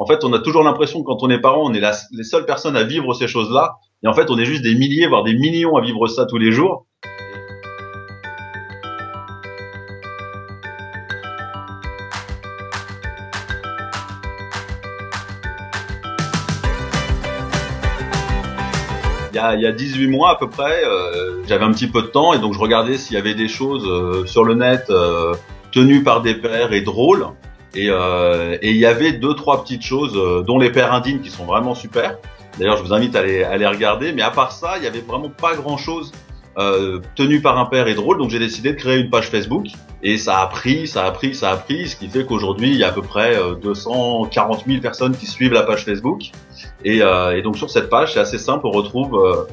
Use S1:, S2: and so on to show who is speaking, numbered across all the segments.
S1: En fait, on a toujours l'impression que quand on est parent, on est les seules personnes à vivre ces choses-là. Et en fait, on est juste des milliers, voire des millions à vivre ça tous les jours. Il y a 18 mois à peu près, j'avais un petit peu de temps et donc je regardais s'il y avait des choses sur le net tenues par des pères et drôles. Et il y avait deux, trois petites choses, dont les pères indignes qui sont vraiment super. D'ailleurs, je vous invite à les regarder. Mais à part ça, il y avait vraiment pas grand-chose tenu par un père et drôle. Donc j'ai décidé de créer une page Facebook. Et ça a pris, ce qui fait qu'aujourd'hui, il y a à peu près 240 000 personnes qui suivent la page Facebook. Et donc sur cette page, c'est assez simple, on retrouve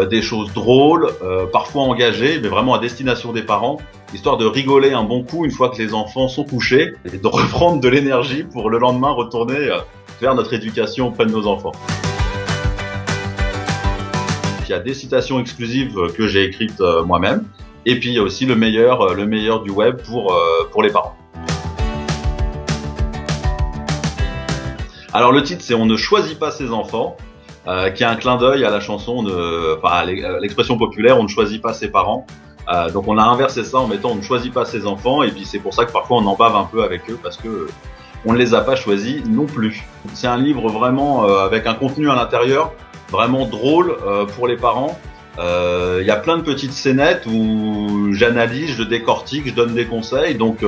S1: des choses drôles, parfois engagées, mais vraiment à destination des parents, histoire de rigoler un bon coup une fois que les enfants sont couchés et de reprendre de l'énergie pour le lendemain retourner faire notre éducation auprès de nos enfants. Il y a des citations exclusives que j'ai écrites moi-même, et puis il y a aussi le meilleur du web pour les parents. Alors le titre c'est On ne choisit pas ses enfants, qui est un clin d'œil à la chanson, à l'expression populaire On ne choisit pas ses parents. Donc on a inversé ça en mettant On ne choisit pas ses enfants, et puis c'est pour ça que parfois on en bave un peu avec eux parce que on ne les a pas choisis non plus. C'est un livre vraiment avec un contenu à l'intérieur vraiment drôle pour les parents. Il y a plein de petites scénettes où j'analyse, je décortique, je donne des conseils. Donc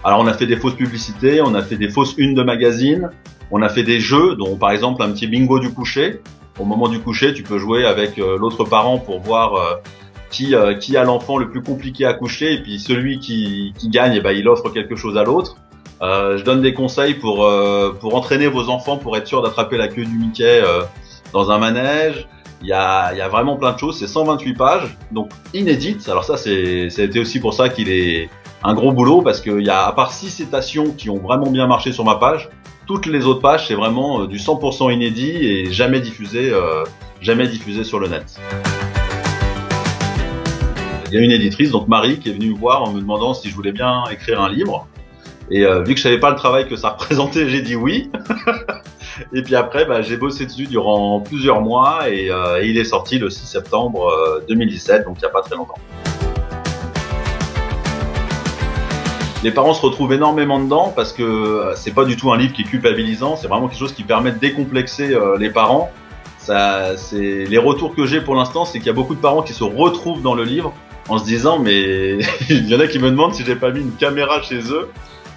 S1: alors on a fait des fausses publicités, on a fait des fausses unes de magazines. On a fait des jeux, dont par exemple un petit bingo du coucher. Au moment du coucher, tu peux jouer avec l'autre parent pour voir qui a l'enfant le plus compliqué à coucher, et puis celui qui gagne, il offre quelque chose à l'autre. Je donne des conseils pour entraîner vos enfants pour être sûr d'attraper la queue du Mickey dans un manège. Il y a vraiment plein de choses. C'est 128 pages, donc inédites. Alors ça, c'était aussi pour ça qu'il est un gros boulot, parce qu'il y a, à part 6 citations qui ont vraiment bien marché sur ma page, toutes les autres pages, c'est vraiment du 100% inédit et jamais diffusé sur le net. Il y a une éditrice, donc Marie, qui est venue me voir en me demandant si je voulais bien écrire un livre. Et vu que je savais pas le travail que ça représentait, j'ai dit oui. Et puis après, j'ai bossé dessus durant plusieurs mois et il est sorti le 6 septembre 2017, donc il n'y a pas très longtemps. Les parents se retrouvent énormément dedans parce que c'est pas du tout un livre qui est culpabilisant, c'est vraiment quelque chose qui permet de décomplexer les parents. Les retours que j'ai pour l'instant, c'est qu'il y a beaucoup de parents qui se retrouvent dans le livre en se disant mais il y en a qui me demandent si j'ai pas mis une caméra chez eux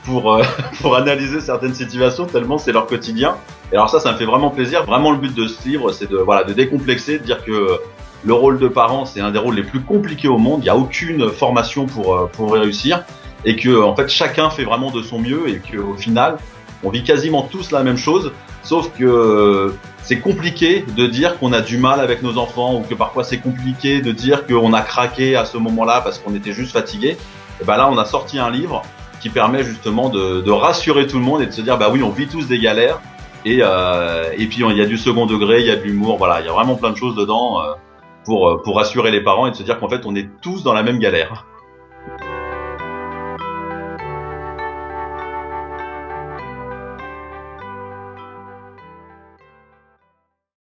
S1: pour analyser certaines situations tellement c'est leur quotidien. Et alors ça me fait vraiment plaisir. Vraiment le but de ce livre, c'est de décomplexer, de dire que le rôle de parent, c'est un des rôles les plus compliqués au monde. Il n'y a aucune formation pour réussir. Et que en fait chacun fait vraiment de son mieux et qu'au final on vit quasiment tous la même chose, sauf que c'est compliqué de dire qu'on a du mal avec nos enfants, ou que parfois c'est compliqué de dire qu'on a craqué à ce moment-là parce qu'on était juste fatigué. Et là on a sorti un livre qui permet justement de rassurer tout le monde et de se dire oui, on vit tous des galères, et puis il y a du second degré, il y a de l'humour, il y a vraiment plein de choses dedans pour rassurer les parents et de se dire qu'en fait on est tous dans la même galère.